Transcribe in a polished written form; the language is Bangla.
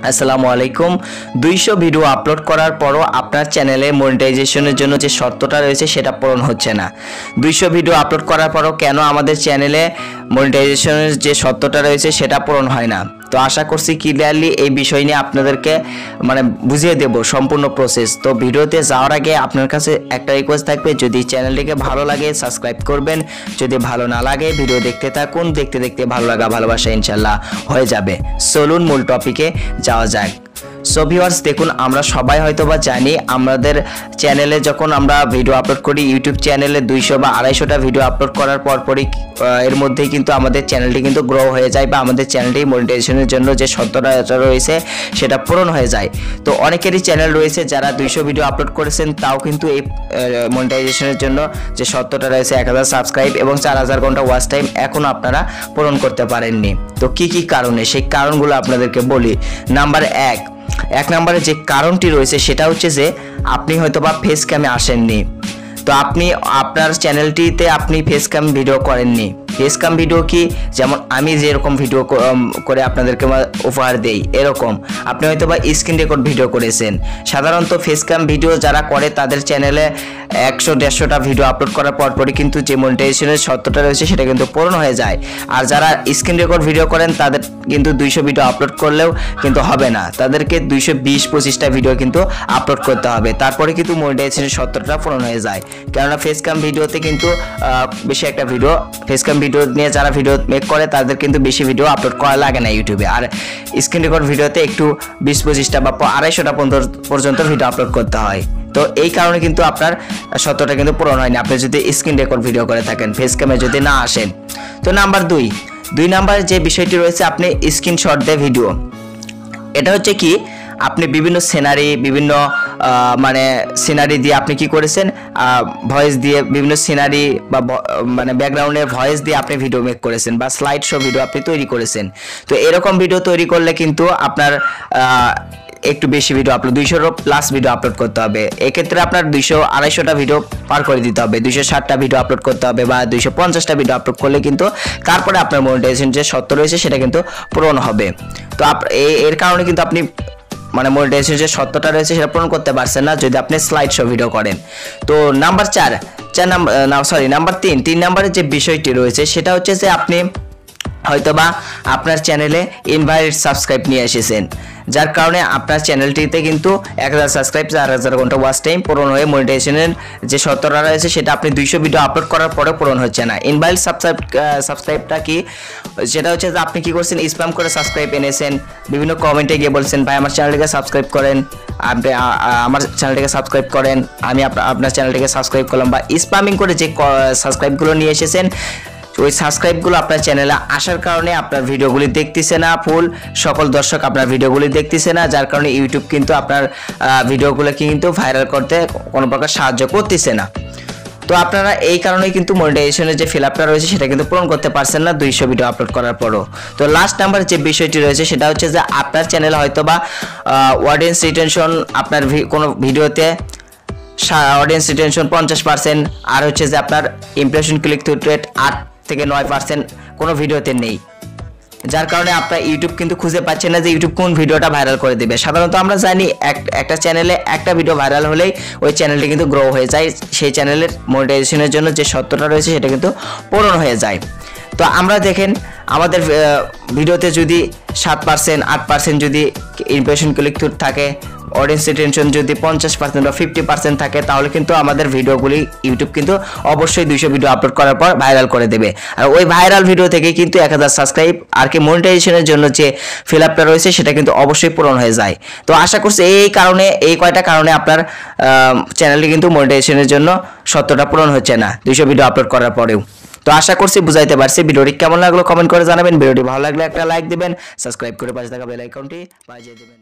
আসসালামু আলাইকুম 200 ভিডিও আপলোড করার পরও আপনার চ্যানেলে মনিটাইজেশনের জন্য যে শর্তটা রয়েছে সেটা পূরণ হচ্ছে না। 200 ভিডিও আপলোড করার পরও কেন আমাদের চ্যানেলে মনিটাইজেশনের যে শর্তটা রয়েছে সেটা পূরণ হয় না। তো আশা করছি ক্লিয়ারলি এই বিষয় নিয়ে আপনাদেরকে বুঝিয়ে দেব সম্পূর্ণ প্রসেস। তো ভিডিওতে যাওয়ার আগে আপনার কাছে একটা রিকোয়েস্ট থাকবে, যদি চ্যানেলটিকে ভালো লাগে সাবস্ক্রাইব করবেন, যদি ভালো না লাগে ভিডিও দেখতে থাকুন, দেখতে দেখতে ভালো লাগা ভালোবাসা ইনশাল্লাহ হয়ে যাবে। চলুন মূল টপিকে যাওয়া যাক। সো ভিউয়ার্স, দেখুন আমরা সবাই হয়তোবা জানি আমাদের চ্যানেলে যখন আমরা ভিডিও আপলোড করি, ইউটিউব চ্যানেলে 200 বা 250টা ভিডিও আপলোড করার পরই এর মধ্যেই কিন্তু আমাদের চ্যানেলটি কিন্তু গ্রো হয়ে যায় বা আমাদের চ্যানেলটি মনিটাইজেশনের জন্য যে শর্তটা রয়েছে সেটা পূরণ হয়ে যায়। তো অনেকেরই চ্যানেল রয়েছে যারা 200 ভিডিও আপলোড করেছেন, তাও কিন্তু এই মনিটাইজেশনের জন্য যে শর্তটা রয়েছে 1000 সাবস্ক্রাইব এবং 4000 ঘন্টা ওয়াচ টাইম এখনও আপনারা পূরণ করতে পারেননি। তো কি কি কারণে, সেই কারণগুলো আপনাদেরকে বলি। এক নম্বরে যে কারণটি রয়েছে সেটা হচ্ছে যে আপনি হয়তোবা ফেস ক্যামে আসেননি। তো আপনি আপনার চ্যানেলটিতে আপনি ফেস ক্যাম ভিডিও করেননি। ফেস ক্যাম ভিডিও কি, যেমন আমি যেরকম ভিডিও করে আপনাদেরকে উপহার দেই এরকম আপনি হয়তোবা স্ক্রিন রেকর্ড ভিডিও করেছেন। সাধারণত ফেস ক্যাম ভিডিও যারা করে তাদের চ্যানেলে 100-150টা ভিডিও আপলোড করার পরপরই কিন্তু যে মনিটাইজেশনের শর্তটা রয়েছে সেটা কিন্তু পূরণ হয়ে যায়। আর যারা স্ক্রিন রেকর্ড ভিডিও করেন তাদের কিন্তু 200 ভিডিও আপলোড করলেও কিন্তু হবে না, তাদেরকে 220-25টা ভিডিও কিন্তু আপলোড করতে হবে, তারপরে কিন্তু মনিটাইজেশনের শর্তটা পূরণ হয়ে যায়। কেননা ফেস ক্যাম ভিডিওতে কিন্তু বেশি একটা ভিডিও, ফেস ক্যাম ভিডিও নিয়ে যারা ভিডিও মেক করে তাদের কিন্তু বেশি ভিডিও আপলোড করা লাগে না ইউটিউবে। আর স্ক্রিন রেকর্ড ভিডিওতে একটু 20-25টা বা 250টা পর্যন্ত ভিডিও আপলোড করতে হয়। তো এই কারণে কিন্তু আপনার শর্তটা কিন্তু পূরণ হয়নি আপনি যদি স্ক্রিন রেকর্ড ভিডিও করে থাকেন, ফেস ক্যামে যদি না আসেন। তো নাম্বার দুই নাম্বার যে বিষয়টি রয়েছে, আপনি স্ক্রিনশট দিয়ে ভিডিও, এটা হচ্ছে কি, আপনি বিভিন্ন সিনারি দিয়ে আপনি কি করেছেন, ভয়েস দিয়ে বিভিন্ন সিনারি বা ব্যাকগ্রাউন্ডের ভয়েস দিয়ে আপনি ভিডিও মেক করেছেন বা স্লাইড শো ভিডিও আপনি তৈরি করেছেন। তো এরকম ভিডিও তৈরি করলে কিন্তু আপনার একটু বেশি ভিডিও আপলোড, 200+ ভিডিও আপলোড করতে হবে। এক্ষেত্রে আপনার 200-250টা ভিডিও পার করে দিতে হবে, 260টা ভিডিও আপলোড করতে হবে বা 250টা ভিডিও আপলোড করলে কিন্তু তারপরে আপনার মনিটাইজেশন যে শর্ত রয়েছে সেটা কিন্তু পূরণ হবে। তো এর কারণে কিন্তু আপনি মনিটাইজেশন যে শর্তটা রয়েছে সেটা পূরণ করতে পারছেন না যদি আপনি স্লাইড শো ভিডিও করেন। তো নাম্বার 3 নাম্বারের যে বিষয়টি রয়েছে সেটা হচ্ছে যে আপনি হয়তোবা আপনার চ্যানেলে ইনভাইট সাবস্ক্রাইব নিয়ে এসেছেন, যার কারণে আপনার চ্যানেলটিতে কিন্তু 1000 সাবস্ক্রাইব 4000 ঘন্টা ওয়াচ টাইম পূরণ হয়ে মনিটাইজেশনের যে শর্তটা রয়েছে সেটা আপনি 200 ভিডিও আপলোড করার পরে পূরণ হচ্ছে না। ইনভাইট সাবস্ক্রাইবটা কি, সেটা হচ্ছে যে আপনি কি করছেন, স্প্যাম করে সাবস্ক্রাইব এনেছেন, বিভিন্ন কমেন্টে গিয়ে বলছেন ভাই আমার চ্যানেলটিকে সাবস্ক্রাইব করেন, আপনি আমার চ্যানেলটিকে সাবস্ক্রাইব করেন, আমি আপনার চ্যানেলটিকে সাবস্ক্রাইব করলাম, বা স্প্যামিং করে যে সাবস্ক্রাইবগুলো নিয়ে এসেছেন ওই সাবস্ক্রাইবগুলো আপনার চ্যানেলে আসার কারণে আপনার ভিডিওগুলি দেখতেছে না, সকল দর্শক আপনার ভিডিওগুলি দেখতেছে না, যার কারণে ইউটিউব কিন্তু আপনার ভিডিওগুলোকে কিন্তু ভাইরাল করতে কোনো প্রকার সাহায্য করতেছে না। তো আপনারা এই কারণেই কিন্তু মনিটাইজেশনের যে ফিল আপটা রয়েছে সেটা কিন্তু পূরণ করতে পারছেন না 200 ভিডিও আপলোড করার পরও। তো লাস্ট নাম্বার যে বিষয়টি রয়েছে সেটা হচ্ছে যে আপনার চ্যানেলে হয়তো বা অডিয়েন্স রিটেনশন, আপনার কোনো ভিডিওতে অডিয়েন্স রিটেনশন 50%, আর হচ্ছে যে আপনার ইমপ্রেশন ক্লিক থ্রু রেট 8-9% কোনো ভিডিওতে নেই, যার কারণে আপনার ইউটিউব কিন্তু খুঁজে পাচ্ছে না যে ইউটিউব কোন ভিডিওটা ভাইরাল করে দেবে। সাধারণত আমরা জানি একটা চ্যানেলে একটা ভিডিও ভাইরাল হলেই ওই চ্যানেলটি কিন্তু গ্রো হয়ে যায়, সেই চ্যানেলের মনিটাইজেশনের জন্য যে শর্তটা রয়েছে সেটা কিন্তু পূরণ হয়ে যায়। তো আমরা দেখেন আমাদের ভিডিওতে যদি 7%-8% যদি ইমপ্রেশন ক্লিক থ্রু থাকে, অডিয়েন্স রিটেনশন যদি 50% বা 50% থাকে, তাহলে কিন্তু আমাদের ভিডিওগুলি ইউটিউব কিন্তু অবশ্যই 200 ভিডিও আপলোড করার পর ভাইরাল করে দেবে। আর ওই ভাইরাল ভিডিও থেকে কিন্তু 1000 সাবস্ক্রাইব আর কি মনিটাইজেশনের জন্য যে ফিল আপটা রয়েছে সেটা কিন্তু অবশ্যই পূরণ হয়ে যায়। তো আশা করছি এই কয়টা কারণে আপনার চ্যানেলটি কিন্তু মনিটাইজেশনের জন্য শর্তটা পূরণ হচ্ছে না 200 ভিডিও আপলোড করার পরেও। তো আশা করছি বুঝাইতে পারছি। ভিডিওটি কেমন লাগলো কমেন্ট করে জানাবেন, ভিডিওটি ভালো লাগলে একটা লাইক দিবেন, সাবস্ক্রাইব করে পাশে থাকা বেল আইকনটি বাজিয়ে দিবেন।